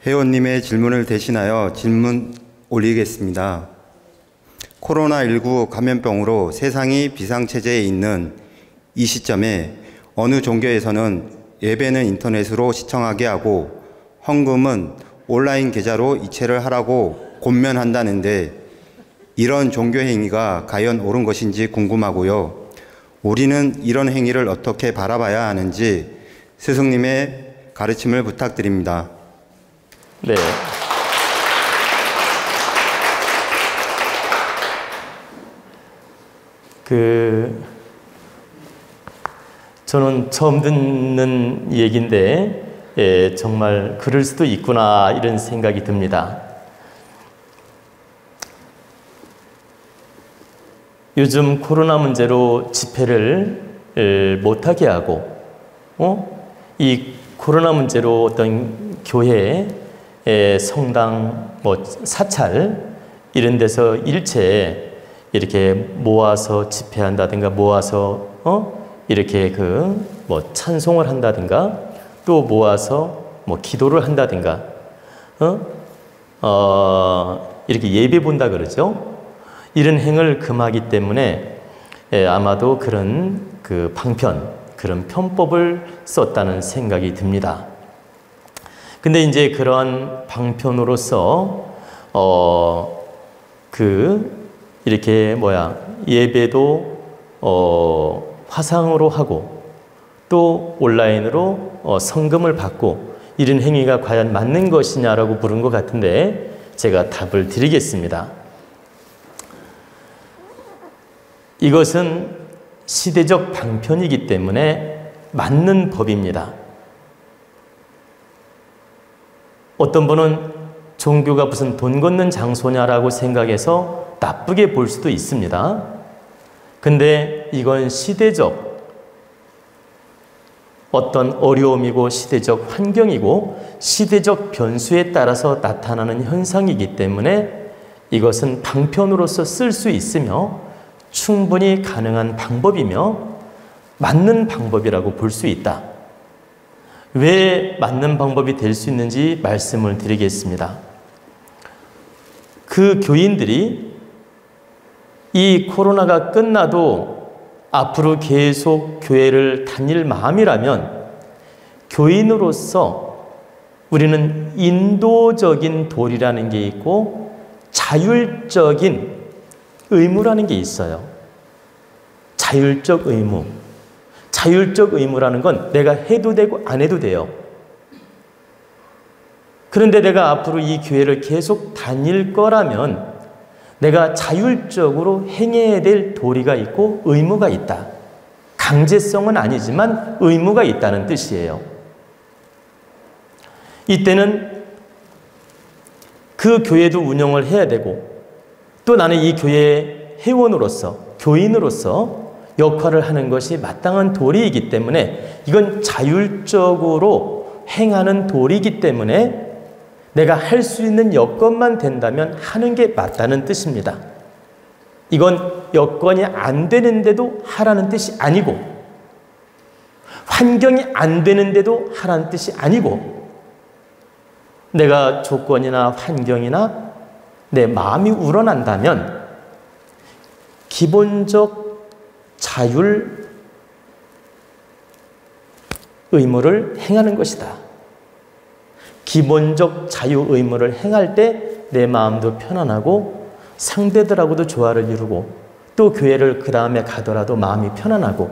회원님의 질문을 대신하여 질문 올리겠습니다. 코로나19 감염병으로 세상이 비상체제에 있는 이 시점에 어느 종교에서는 예배는 인터넷으로 시청하게 하고 헌금은 온라인 계좌로 이체를 하라고 권면한다는데 이런 종교 행위가 과연 옳은 것인지 궁금하고요. 우리는 이런 행위를 어떻게 바라봐야 하는지 스승님의 가르침을 부탁드립니다. 네. 저는 처음 듣는 얘기인데 정말 그럴 수도 있구나 이런 생각이 듭니다. 요즘 코로나 문제로 집회를 못하게 하고 이 코로나 문제로 어떤 교회, 성당, 사찰 이런 데서 일체 이렇게 모아서 집회한다든가 모아서 이렇게 찬송을 한다든가 또 모아서 기도를 한다든가 이렇게 예배 본다 그러죠. 이런 행을 금하기 때문에 아마도 그런 그런 편법을 썼다는 생각이 듭니다. 근데 이제 그러한 방편으로서 이렇게 예배도 화상으로 하고 또 온라인으로 성금을 받고 이런 행위가 과연 맞는 것이냐라고 물은 것 같은데 제가 답을 드리겠습니다. 이것은 시대적 방편이기 때문에 맞는 법입니다. 어떤 분은 종교가 무슨 돈 걷는 장소냐라고 생각해서 나쁘게 볼 수도 있습니다. 근데 이건 시대적 어떤 어려움이고 시대적 환경이고 시대적 변수에 따라서 나타나는 현상이기 때문에 이것은 방편으로서 쓸 수 있으며 충분히 가능한 방법이며 맞는 방법이라고 볼 수 있다. 왜 맞는 방법이 될 수 있는지 말씀을 드리겠습니다. 그 교인들이 이 코로나가 끝나도 앞으로 계속 교회를 다닐 마음이라면 교인으로서 우리는 인도적인 도리라는 게 있고 자율적인 의무라는 게 있어요. 자율적 의무. 자율적 의무라는 건 내가 해도 되고 안 해도 돼요. 그런데 내가 앞으로 이 교회를 계속 다닐 거라면 내가 자율적으로 행해야 될 도리가 있고 의무가 있다. 강제성은 아니지만 의무가 있다는 뜻이에요. 이때는 그 교회도 운영을 해야 되고 또 나는 이 교회의 회원으로서 교인으로서 역할을 하는 것이 마땅한 도리이기 때문에 이건 자율적으로 행하는 도리이기 때문에 내가 할 수 있는 여건만 된다면 하는 게 맞다는 뜻입니다. 이건 여건이 안 되는데도 하라는 뜻이 아니고 환경이 안 되는데도 하라는 뜻이 아니고 내가 조건이나 환경이나 내 마음이 우러난다면 기본적 자율 의무를 행하는 것이다. 기본적 자유 의무를 행할 때 내 마음도 편안하고 상대들하고도 조화를 이루고 또 교회를 그 다음에 가더라도 마음이 편안하고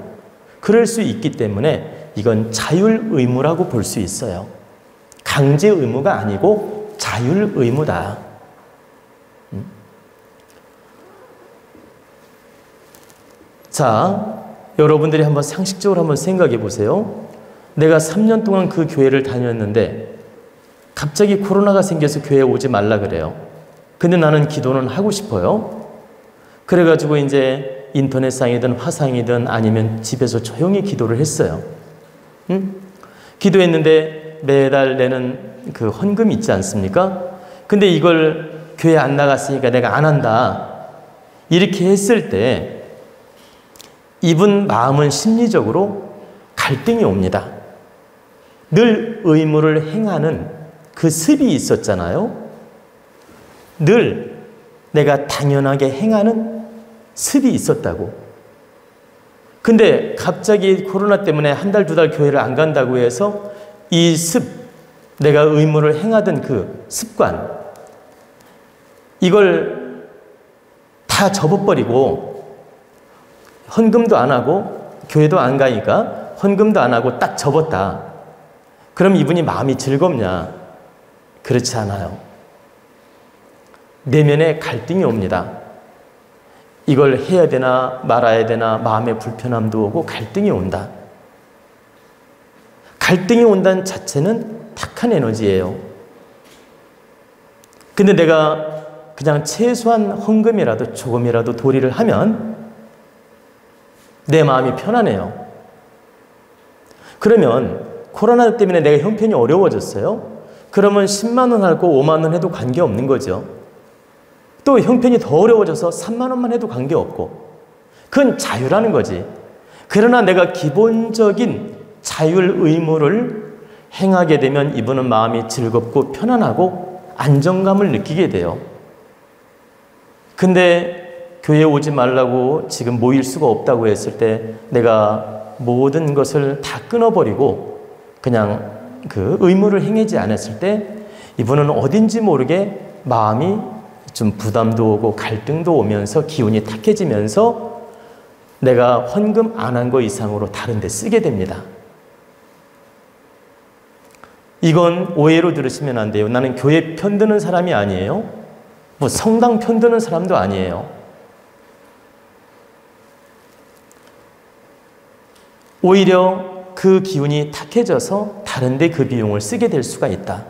그럴 수 있기 때문에 이건 자율 의무라고 볼 수 있어요. 강제 의무가 아니고 자율 의무다. 자, 여러분들이 한번 상식적으로 한번 생각해 보세요. 내가 3년 동안 그 교회를 다녔는데 갑자기 코로나가 생겨서 교회에 오지 말라 그래요. 근데 나는 기도는 하고 싶어요. 그래가지고 이제 인터넷상이든 화상이든 아니면 집에서 조용히 기도를 했어요. 기도했는데 매달 내는 그 헌금 있지 않습니까? 근데 이걸 교회 안 나갔으니까 내가 안 한다. 이렇게 했을 때 이분 마음은 심리적으로 갈등이 옵니다. 늘 의무를 행하는 그 습이 있었잖아요. 늘 내가 당연하게 행하는 습이 있었다고. 근데 갑자기 코로나 때문에 한 달, 두 달 교회를 안 간다고 해서 이 습, 내가 의무를 행하던 그 습관, 이걸 다 접어버리고 헌금도 안 하고 교회도 안 가니까 헌금도 안 하고 딱 접었다. 그럼 이분이 마음이 즐겁냐? 그렇지 않아요. 내면에 갈등이 옵니다. 이걸 해야 되나 말아야 되나 마음의 불편함도 오고 갈등이 온다. 갈등이 온다는 자체는 탁한 에너지예요. 근데 내가 그냥 최소한 헌금이라도 조금이라도 도리를 하면 내 마음이 편안해요. 그러면 코로나 때문에 내가 형편이 어려워졌어요. 그러면 10만 원 하고 5만 원 해도 관계없는 거죠. 또 형편이 더 어려워져서 3만 원만 해도 관계없고, 그건 자유라는 거지. 그러나 내가 기본적인 자율 의무를 행하게 되면 이분은 마음이 즐겁고 편안하고 안정감을 느끼게 돼요. 근데 교회에 오지 말라고 지금 모일 수가 없다고 했을 때 내가 모든 것을 다 끊어버리고 그냥 그 의무를 행하지 않았을 때 이분은 어딘지 모르게 마음이 좀 부담도 오고 갈등도 오면서 기운이 탁해지면서 내가 헌금 안 한 거 이상으로 다른 데 쓰게 됩니다. 이건 오해로 들으시면 안 돼요. 나는 교회 편드는 사람이 아니에요. 뭐 성당 편드는 사람도 아니에요. 오히려 그 기운이 탁해져서 다른 데 그 비용을 쓰게 될 수가 있다.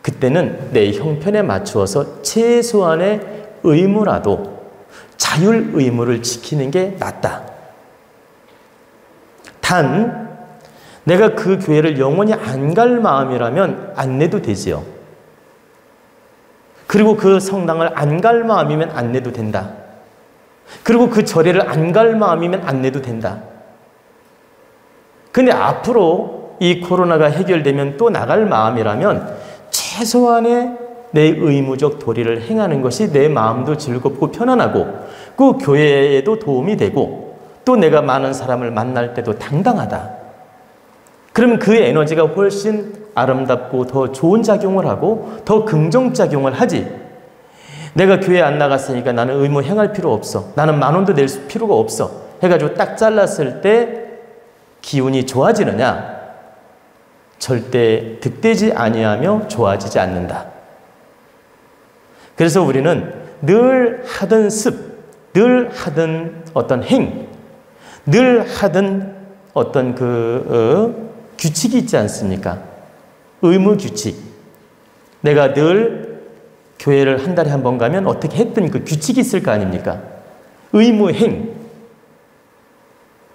그때는 내 형편에 맞추어서 최소한의 의무라도 자율 의무를 지키는 게 낫다. 단 내가 그 교회를 영원히 안 갈 마음이라면 안 내도 되지요. 그리고 그 성당을 안 갈 마음이면 안 내도 된다. 그리고 그 절에를 안 갈 마음이면 안 내도 된다. 근데 앞으로 이 코로나가 해결되면 또 나갈 마음이라면 최소한의 내 의무적 도리를 행하는 것이 내 마음도 즐겁고 편안하고 그 교회에도 도움이 되고 또 내가 많은 사람을 만날 때도 당당하다. 그러면 그 에너지가 훨씬 아름답고 더 좋은 작용을 하고 더 긍정작용을 하지. 내가 교회 안 나갔으니까 나는 의무 행할 필요 없어. 나는 10,000원도 낼 필요가 없어. 해가지고 딱 잘랐을 때 기운이 좋아지느냐? 절대 득되지 아니하며 좋아지지 않는다. 그래서 우리는 늘 하던 습, 늘 하던 어떤 행, 늘 하던 어떤 규칙이 있지 않습니까? 의무 규칙. 내가 늘 교회를 한 달에 한 번 가면 어떻게 했던 그 규칙이 있을 거 아닙니까? 의무행.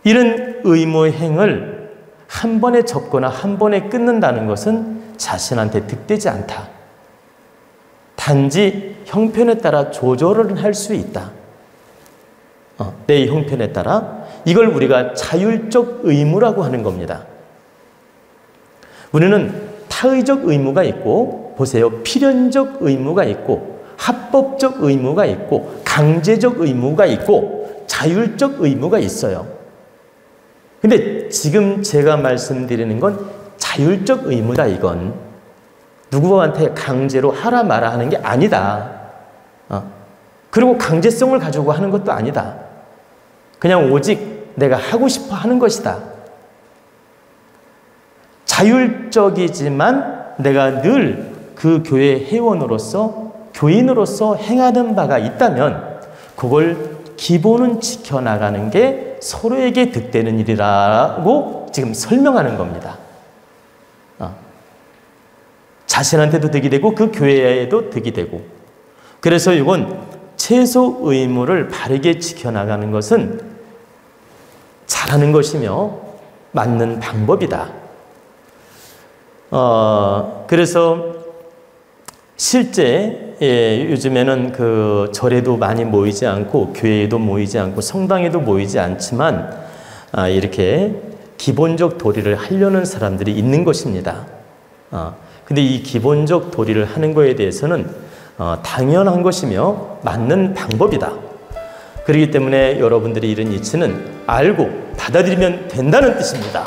이런 의무행을 한 번에 접거나 한 번에 끊는다는 것은 자신한테 득되지 않다. 단지 형편에 따라 조절을 할 수 있다. 내 형편에 따라. 이걸 우리가 자율적 의무라고 하는 겁니다. 우리는 타의적 의무가 있고, 보세요. 필연적 의무가 있고, 합법적 의무가 있고, 강제적 의무가 있고, 자율적 의무가 있어요. 근데 지금 제가 말씀드리는 건 자율적 의무다, 이건. 누구한테 강제로 하라 마라 하는 게 아니다. 그리고 강제성을 가지고 하는 것도 아니다. 그냥 오직 내가 하고 싶어 하는 것이다. 자율적이지만 내가 늘 그 교회 회원으로서 교인으로서 행하는 바가 있다면 그걸 기본은 지켜나가는 게 서로에게 득되는 일이라고 지금 설명하는 겁니다. 자신한테도 득이 되고 그 교회에도 득이 되고. 그래서 이건 최소 의무를 바르게 지켜나가는 것은 잘하는 것이며 맞는 방법이다. 그래서 실제 요즘에는 그 절에도 많이 모이지 않고 교회에도 모이지 않고 성당에도 모이지 않지만 이렇게 기본적 도리를 하려는 사람들이 있는 것입니다. 근데 이 기본적 도리를 하는 거에 대해서는 당연한 것이며 맞는 방법이다. 그렇기 때문에 여러분들이 이런 이치는 알고 받아들이면 된다는 뜻입니다.